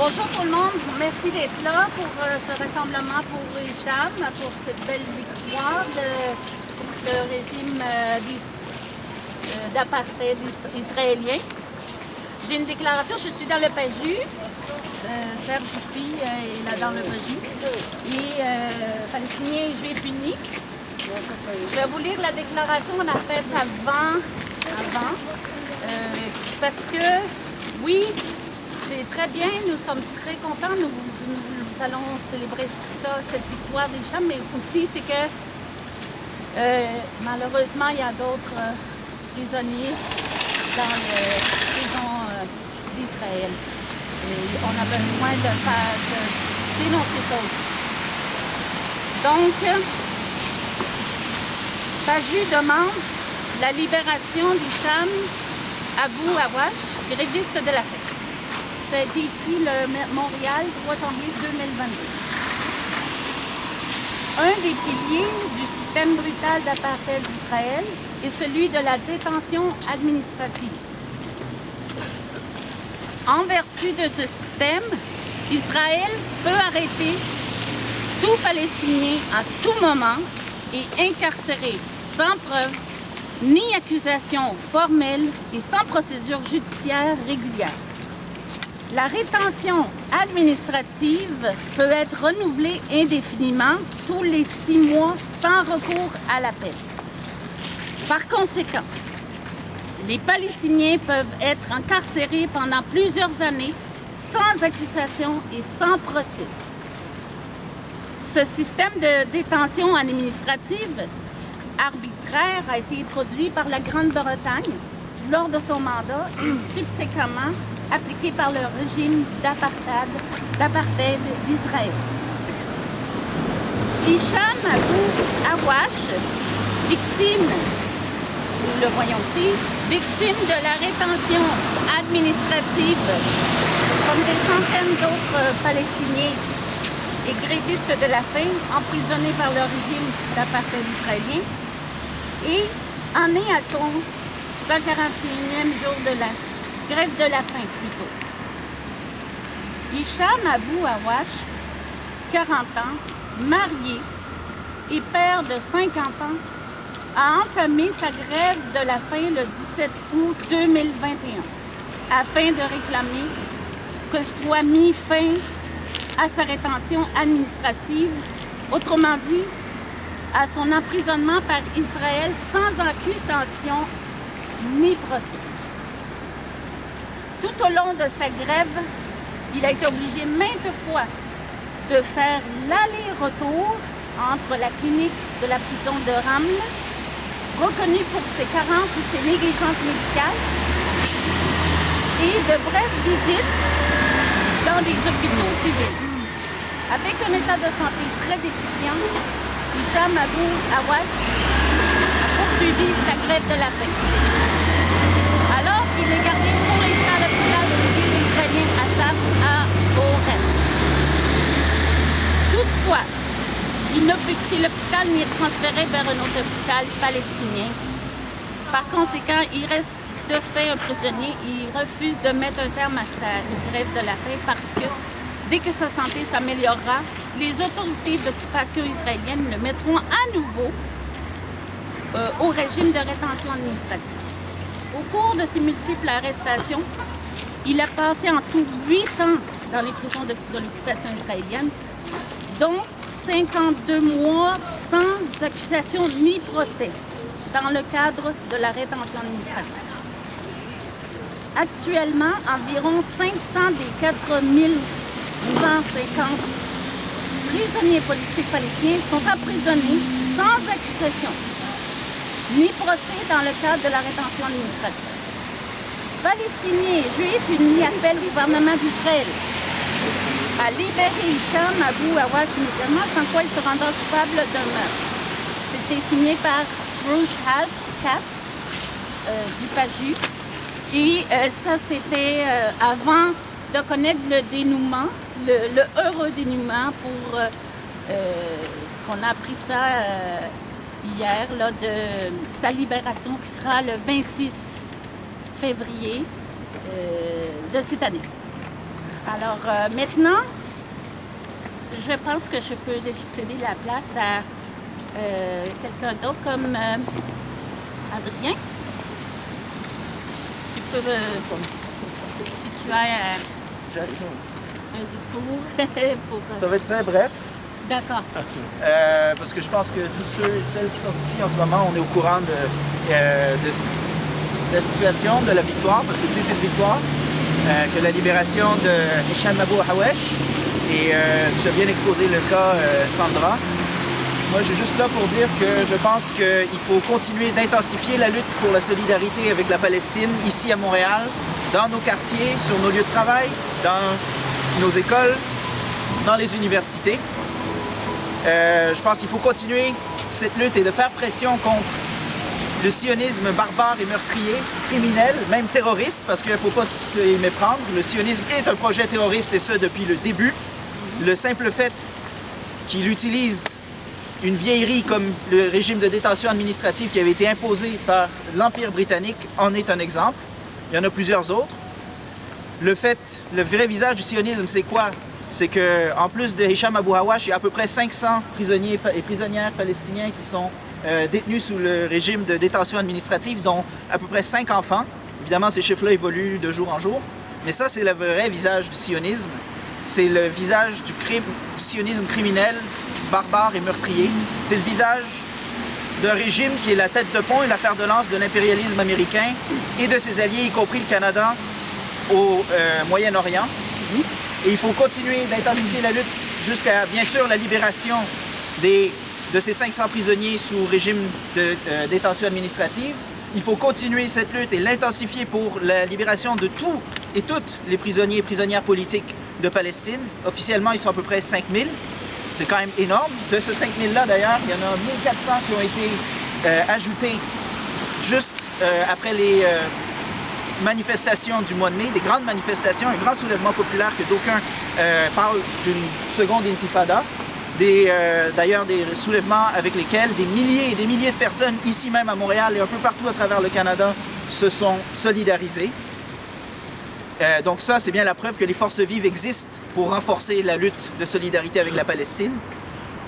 Bonjour tout le monde, merci d'être là pour ce rassemblement pour Hicham, pour cette belle victoire contre le régime d'apartheid israélien. J'ai une déclaration, je suis dans le PAJU, Serge ici est là dans le PAJU, et Palestiniens et Juifs unis. Je vais vous lire la déclaration qu'on a faite avant parce que, oui, c'est très bien, nous sommes très contents, nous allons célébrer ça, cette victoire d'Hicham, mais aussi c'est que malheureusement il y a d'autres prisonniers dans les prisons d'Israël. Et on a besoin de dénoncer ça aussi. Donc, PAJU demande la libération d'Hicham Abou Awash, gréviste de la faim. Ça a été écrit le Montréal, 3 janvier 2022. Un des piliers du système brutal d'apartheid d'Israël est celui de la détention administrative. En vertu de ce système, Israël peut arrêter tout Palestinien à tout moment et incarcérer sans preuve ni accusation formelle et sans procédure judiciaire régulière. La rétention administrative peut être renouvelée indéfiniment tous les 6 mois sans recours à l'appel. Par conséquent, les Palestiniens peuvent être incarcérés pendant plusieurs années sans accusation et sans procès. Ce système de détention administrative arbitraire a été introduit par la Grande-Bretagne lors de son mandat et subséquemment appliqué par le régime d'apartheid d'Israël. Hicham Abou Awash, victime, nous le voyons ici, victime de la rétention administrative, comme des centaines d'autres Palestiniens et grévistes de la faim emprisonnés par le régime d'apartheid israélien, et en est à son 141e jour de la grève de la faim plutôt. Hicham Abou Awash, 40 ans, marié et père de 5 enfants, a entamé sa grève de la faim le 17 août 2021 afin de réclamer que soit mis fin à sa rétention administrative, autrement dit, à son emprisonnement par Israël sans accusation ni procès. Tout au long de sa grève, il a été obligé maintes fois de faire l'aller-retour entre la clinique de la prison de Ramle, reconnue pour ses carences et ses négligences médicales, et de brèves visites dans des hôpitaux civils. Avec un état de santé très déficient, Hicham Abou Awash a poursuivi sa grève de la faim. Alors qu'il est gardé pour l'instant à l'hôpital civil israélien Assaf à Oren. Toutefois, il ne peut quitter l'hôpital ni être transféré vers un autre hôpital palestinien. Par conséquent, il reste de fait un prisonnier. Il refuse de mettre un terme à sa grève de la faim parce que dès que sa santé s'améliorera, les autorités d'occupation israélienne le mettront à nouveau au régime de rétention administrative. Au cours de ses multiples arrestations, il a passé en tout 8 ans dans les prisons de l'occupation israélienne, dont 52 mois sans accusation ni procès, dans le cadre de la rétention administrative. Actuellement, environ 500 des 4150 prisonniers politiques palestiniens sont emprisonnés sans accusation ni procès dans le cadre de la rétention administrative. Palestiniens et Juifs unis appellent le gouvernement d'Israël à libérer Hicham Abou Awash immédiatement, sans quoi il se rendra coupable d'un meurtre. C'était signé par Bruce Katz du PAJU. Et ça, c'était avant de connaître le dénouement, le heureux dénouement pour qu'on a appris ça hier, là, de sa libération qui sera le 26 février de cette année. Alors maintenant, je pense que je peux céder la place à quelqu'un d'autre comme Adrien. Tu peux, si tu as un discours pour... Ça va être très bref. D'accord. Parce que je pense que tous ceux et celles qui sont ici en ce moment, on est au courant de la situation, de la victoire, parce que c'est une victoire, que la libération de Hicham Abu Hawesh, et tu as bien exposé le cas Sandra. Moi, je suis juste là pour dire que je pense qu'il faut continuer d'intensifier la lutte pour la solidarité avec la Palestine, ici à Montréal, dans nos quartiers, sur nos lieux de travail, dans nos écoles, dans les universités. Je pense qu'il faut continuer cette lutte et de faire pression contre le sionisme barbare et meurtrier, criminel, même terroriste, parce qu'il ne faut pas s'y méprendre. Le sionisme est un projet terroriste et ce depuis le début. Le simple fait qu'il utilise une vieillerie comme le régime de détention administrative qui avait été imposé par l'Empire britannique en est un exemple. Il y en a plusieurs autres. Le vrai visage du sionisme, c'est quoi? C'est qu'en plus de Hicham Abu Hawesh, il y a à peu près 500 prisonniers et prisonnières palestiniens qui sont détenus sous le régime de détention administrative, dont à peu près 5 enfants. Évidemment, ces chiffres-là évoluent de jour en jour. Mais ça, c'est le vrai visage du sionisme. C'est le visage du sionisme criminel, barbare et meurtrier. C'est le visage d'un régime qui est la tête de pont et la fer de lance de l'impérialisme américain et de ses alliés, y compris le Canada, au Moyen-Orient. Et il faut continuer d'intensifier la lutte jusqu'à, bien sûr, la libération de ces 500 prisonniers sous régime de détention administrative. Il faut continuer cette lutte et l'intensifier pour la libération de tous et toutes les prisonniers et prisonnières politiques de Palestine. Officiellement, ils sont à peu près 5000. C'est quand même énorme. De ces 5000-là, d'ailleurs, il y en a 1400 qui ont été ajoutés juste après les manifestations du mois de mai, des grandes manifestations, un grand soulèvement populaire que d'aucuns parlent d'une seconde intifada. D'ailleurs, des soulèvements avec lesquels des milliers et des milliers de personnes, ici même à Montréal et un peu partout à travers le Canada, se sont solidarisées. Donc ça, c'est bien la preuve que les forces vives existent pour renforcer la lutte de solidarité avec la Palestine.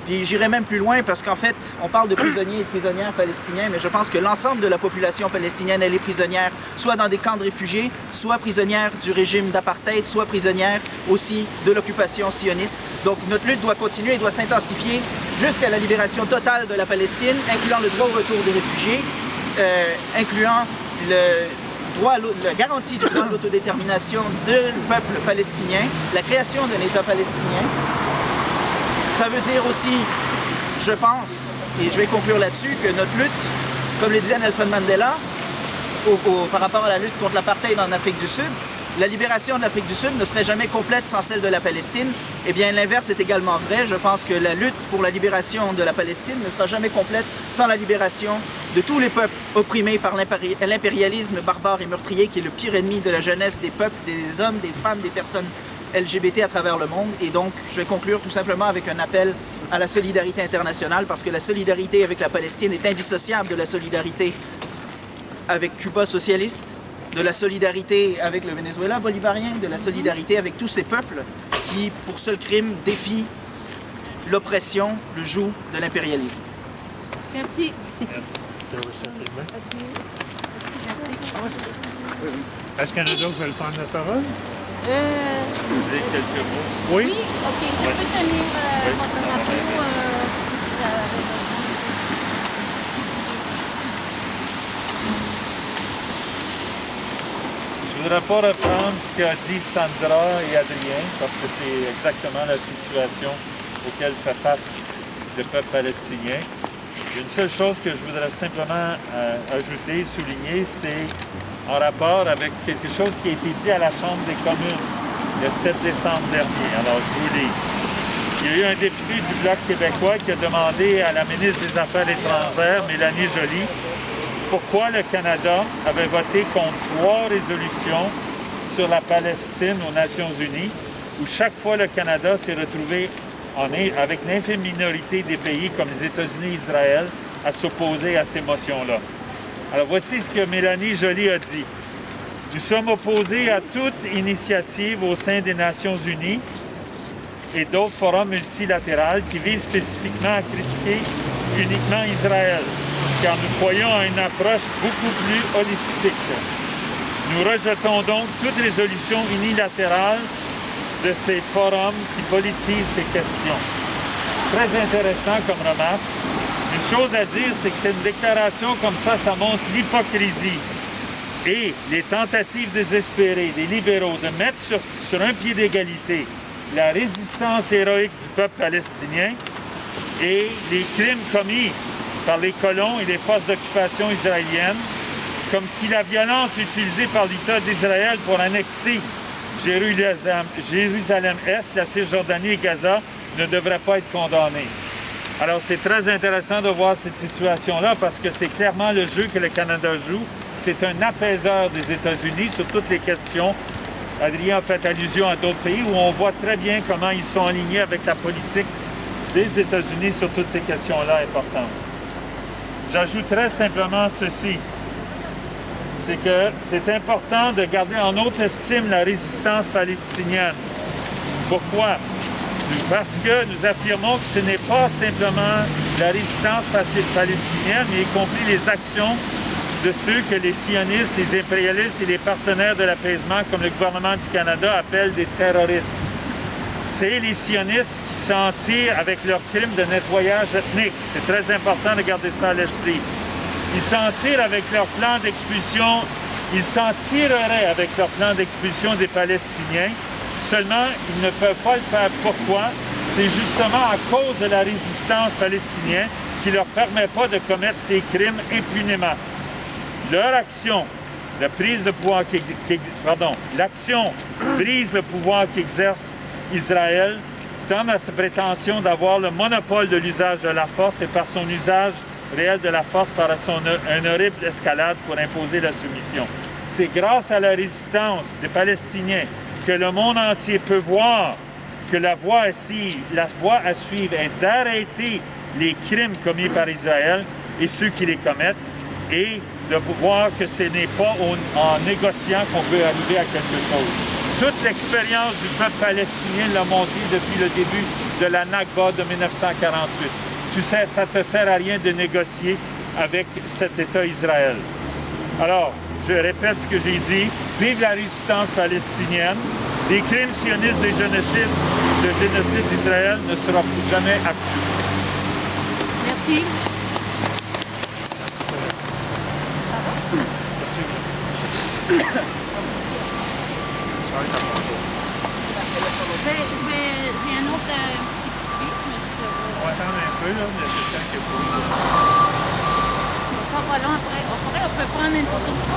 Puis j'irai même plus loin parce qu'en fait, on parle de prisonniers et de prisonnières palestiniens, mais je pense que l'ensemble de la population palestinienne, elle est prisonnière, soit dans des camps de réfugiés, soit prisonnière du régime d'apartheid, soit prisonnière aussi de l'occupation sioniste. Donc notre lutte doit continuer et doit s'intensifier jusqu'à la libération totale de la Palestine, incluant le droit au retour des réfugiés, incluant la garantie du droit à l'autodétermination du peuple palestinien, la création d'un État palestinien. Ça veut dire aussi, je pense, et je vais conclure là-dessus, que notre lutte, comme le disait Nelson Mandela, par rapport à la lutte contre l'apartheid en Afrique du Sud, la libération de l'Afrique du Sud ne serait jamais complète sans celle de la Palestine. Eh bien, l'inverse est également vrai. Je pense que la lutte pour la libération de la Palestine ne sera jamais complète sans la libération de tous les peuples opprimés par l'impérialisme barbare et meurtrier qui est le pire ennemi de la jeunesse, des peuples, des hommes, des femmes, des personnes LGBT à travers le monde. Et donc, je vais conclure tout simplement avec un appel à la solidarité internationale parce que la solidarité avec la Palestine est indissociable de la solidarité avec Cuba socialiste, de la solidarité avec le Venezuela bolivarien, de la solidarité avec tous ces peuples qui, pour seul crime, défient l'oppression, le joug de l'impérialisme. Merci. Merci. Merci. Est-ce qu'il y en a d'autres qui veulent prendre la parole? Dire quelques mots. Oui? Oui, ok, je peux tenir votre drapeau. Je ne voudrais pas reprendre ce qu'a dit Sandra et Adrien, parce que c'est exactement la situation auquel fait face le peuple palestinien. Une seule chose que je voudrais simplement ajouter, souligner, c'est en rapport avec quelque chose qui a été dit à la Chambre des communes le 7 décembre dernier. Alors, je vous lis. Il y a eu un député du Bloc québécois qui a demandé à la ministre des Affaires étrangères, Mélanie Joly, pourquoi le Canada avait voté contre 3 résolutions sur la Palestine aux Nations unies, où chaque fois le Canada s'est retrouvé avec l'infime minorité des pays comme les États-Unis et Israël à s'opposer à ces motions-là. Alors voici ce que Mélanie Joly a dit. Nous sommes opposés à toute initiative au sein des Nations Unies et d'autres forums multilatéraux qui visent spécifiquement à critiquer uniquement Israël, car nous croyons à une approche beaucoup plus holistique. Nous rejetons donc toute résolution unilatérale de ces forums qui politisent ces questions. Très intéressant comme remarque. Une chose à dire, c'est que c'est une déclaration comme ça montre l'hypocrisie et les tentatives désespérées des libéraux de mettre sur un pied d'égalité la résistance héroïque du peuple palestinien et les crimes commis par les colons et les forces d'occupation israéliennes, comme si la violence utilisée par l'État d'Israël pour annexer Jérusalem-Est, la Cisjordanie et Gaza ne devrait pas être condamnée. Alors c'est très intéressant de voir cette situation-là parce que c'est clairement le jeu que le Canada joue. C'est un apaiseur des États-Unis sur toutes les questions. Adrien a fait allusion à d'autres pays où on voit très bien comment ils sont alignés avec la politique des États-Unis sur toutes ces questions-là importantes. J'ajouterais simplement ceci. C'est que c'est important de garder en haute estime la résistance palestinienne. Pourquoi? Parce que nous affirmons que ce n'est pas simplement la résistance palestinienne, mais y compris les actions de ceux que les sionistes, les impérialistes et les partenaires de l'apaisement, comme le gouvernement du Canada, appellent des terroristes. C'est les sionistes qui s'en tirent avec leurs crimes de nettoyage ethnique. C'est très important de garder ça à l'esprit. Ils s'en tirent avec leur plan d'expulsion. Ils s'en tireraient avec leur plan d'expulsion des Palestiniens. Seulement, ils ne peuvent pas le faire. Pourquoi? C'est justement à cause de la résistance palestinienne qui ne leur permet pas de commettre ces crimes impunément. Leur action, l'action brise le pouvoir qu'exerce Israël, tant à sa prétention d'avoir le monopole de l'usage de la force et par son usage réel de la force par une horrible escalade pour imposer la soumission. C'est grâce à la résistance des Palestiniens que le monde entier peut voir que la voie à suivre est d'arrêter les crimes commis par Israël et ceux qui les commettent et de voir que ce n'est pas en négociant qu'on peut arriver à quelque chose. Toute l'expérience du peuple palestinien l'a montré depuis le début de la Nakba de 1948. Tu sais, ça ne te sert à rien de négocier avec cet État Israël. Alors, je répète ce que j'ai dit. Vive la résistance palestinienne. Les crimes sionistes de génocide d'Israël ne seront plus jamais absous. Merci. J'ai un autre petit speech, mais On va attendre un peu, là, mais c'est temps que pour pas long après. On peut prendre une photo de ça.